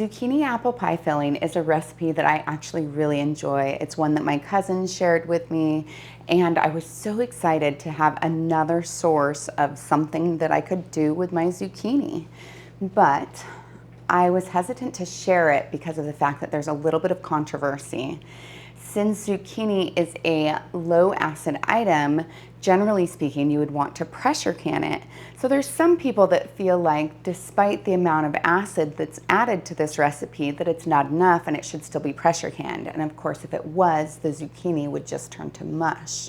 Zucchini apple pie filling is a recipe that I actually really enjoy. It's one that my cousin shared with me, and I was so excited to have another source of something that I could do with my zucchini. But I was hesitant to share it because of the fact that there's a little bit of controversy. Since zucchini is a low acid item, generally speaking, you would want to pressure can it. So there's some people that feel like despite the amount of acid that's added to this recipe, that it's not enough and it should still be pressure canned. And of course, if it was, the zucchini would just turn to mush.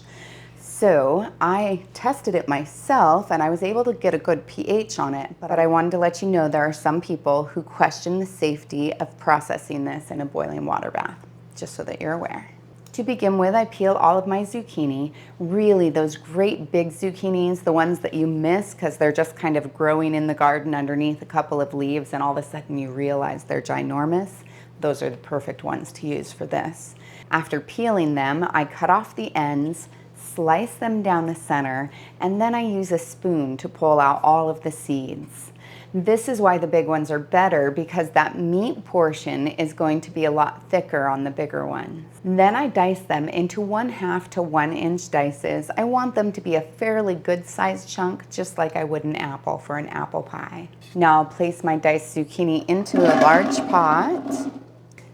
So I tested it myself and I was able to get a good pH on it, but I wanted to let you know there are some people who question the safety of processing this in a boiling water bath, just so that you're aware. To begin with, I peel all of my zucchini, really those great big zucchinis, the ones that you miss because they're just kind of growing in the garden underneath a couple of leaves and all of a sudden you realize they're ginormous. Those are the perfect ones to use for this. After peeling them, I cut off the ends, slice them down the center, and then I use a spoon to pull out all of the seeds. This is why the big ones are better, because that meat portion is going to be a lot thicker on the bigger ones. Then I dice them into 1/2 to 1 inch dices. I want them to be a fairly good sized chunk, just like I would an apple for an apple pie. Now I'll place my diced zucchini into a large pot,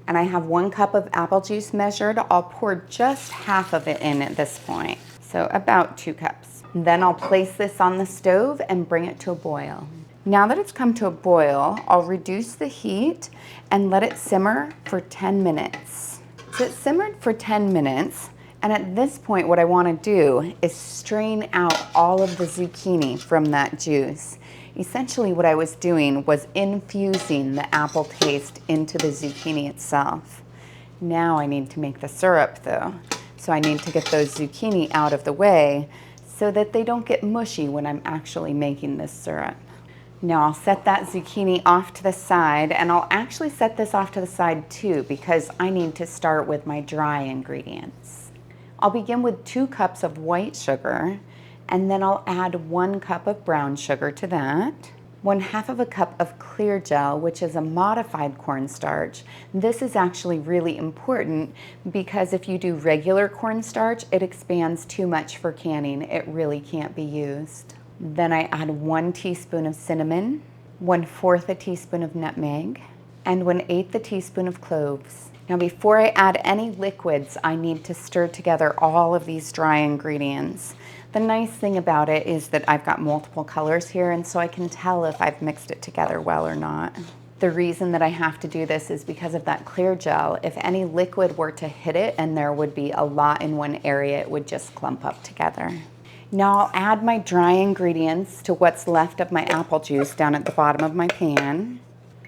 and I have 1 cup of apple juice measured. I'll pour just half of it in at this point, so about 2 cups. Then I'll place this on the stove and bring it to a boil. Now that it's come to a boil, I'll reduce the heat and let it simmer for 10 minutes. So it's simmered for 10 minutes, and at this point what I want to do is strain out all of the zucchini from that juice. Essentially what I was doing was infusing the apple taste into the zucchini itself. Now I need to make the syrup though. So I need to get those zucchini out of the way so that they don't get mushy when I'm actually making this syrup. Now I'll set that zucchini off to the side, and I'll actually set this off to the side too because I need to start with my dry ingredients. I'll begin with 2 cups of white sugar, and then I'll add 1 cup of brown sugar to that. 1/2 of a cup of clear gel, which is a modified cornstarch. This is actually really important because if you do regular cornstarch, it expands too much for canning. It really can't be used. Then I add 1 teaspoon of cinnamon, 1/4 a teaspoon of nutmeg, and 1/8 a teaspoon of cloves. Now before I add any liquids, I need to stir together all of these dry ingredients. The nice thing about it is that I've got multiple colors here, and so I can tell if I've mixed it together well or not. The reason that I have to do this is because of that clear gel. If any liquid were to hit it and there would be a lot in one area, it would just clump up together. Now I'll add my dry ingredients to what's left of my apple juice down at the bottom of my pan,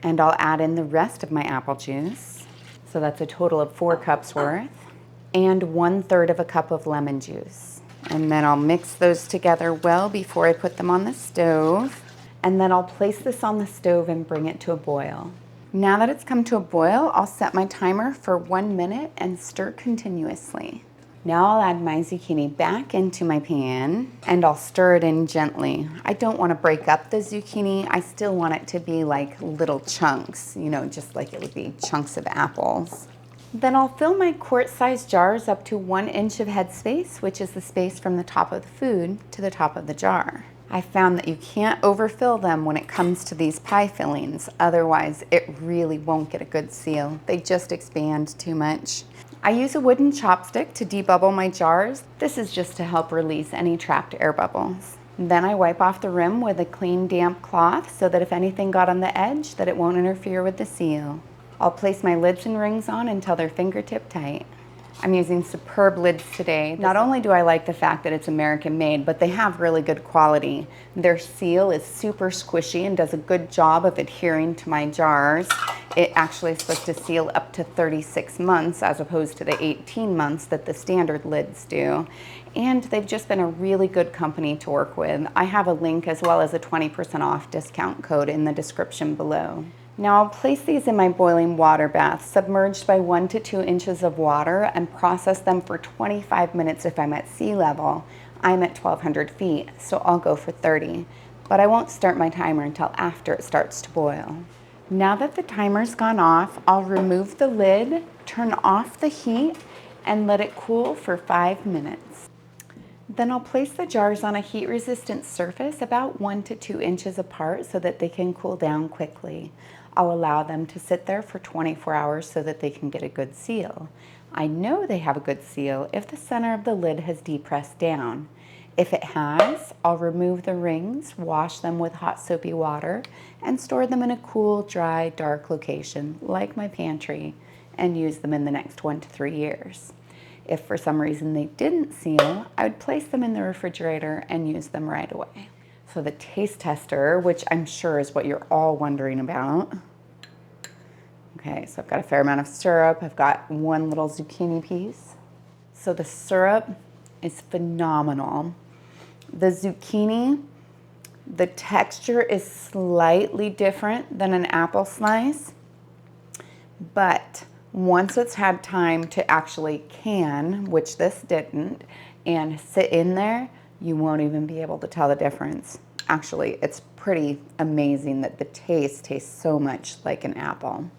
and I'll add in the rest of my apple juice. So that's a total of 4 cups worth, and 1/3 of a cup of lemon juice. And then I'll mix those together well before I put them on the stove, and then I'll place this on the stove and bring it to a boil. Now that it's come to a boil, I'll set my timer for 1 minute and stir continuously. Now I'll add my zucchini back into my pan and I'll stir it in gently. I don't want to break up the zucchini. I still want it to be like little chunks, you know, just like it would be chunks of apples. Then I'll fill my quart-sized jars up to 1 inch of headspace, which is the space from the top of the food to the top of the jar. I found that you can't overfill them when it comes to these pie fillings. Otherwise, it really won't get a good seal. They just expand too much. I use a wooden chopstick to debubble my jars. This is just to help release any trapped air bubbles. Then I wipe off the rim with a clean, damp cloth so that if anything got on the edge, that it won't interfere with the seal. I'll place my lids and rings on until they're fingertip tight. I'm using superb lids today. Not only do I like the fact that it's American made, but they have really good quality. Their seal is super squishy and does a good job of adhering to my jars. It actually is supposed to seal up to 36 months as opposed to the 18 months that the standard lids do. And they've just been a really good company to work with. I have a link as well as a 20% off discount code in the description below. Now I'll place these in my boiling water bath, submerged by 1 to 2 inches of water, and process them for 25 minutes if I'm at sea level. I'm at 1,200 feet, so I'll go for 30. But I won't start my timer until after it starts to boil. Now that the timer's gone off, I'll remove the lid, turn off the heat, and let it cool for 5 minutes. Then I'll place the jars on a heat-resistant surface about 1 to 2 inches apart so that they can cool down quickly. I'll allow them to sit there for 24 hours so that they can get a good seal. I know they have a good seal if the center of the lid has depressed down. If it has, I'll remove the rings, wash them with hot soapy water, and store them in a cool, dry, dark location like my pantry, and use them in the next 1 to 3 years. If for some reason they didn't seal, I would place them in the refrigerator and use them right away. So the taste tester, which I'm sure is what you're all wondering about. Okay, so I've got a fair amount of syrup. I've got 1 little zucchini piece. So the syrup is phenomenal. The zucchini, the texture is slightly different than an apple slice, but once it's had time to actually can, which this didn't, and sit in there, you won't even be able to tell the difference. Actually, it's pretty amazing that the taste tastes so much like an apple.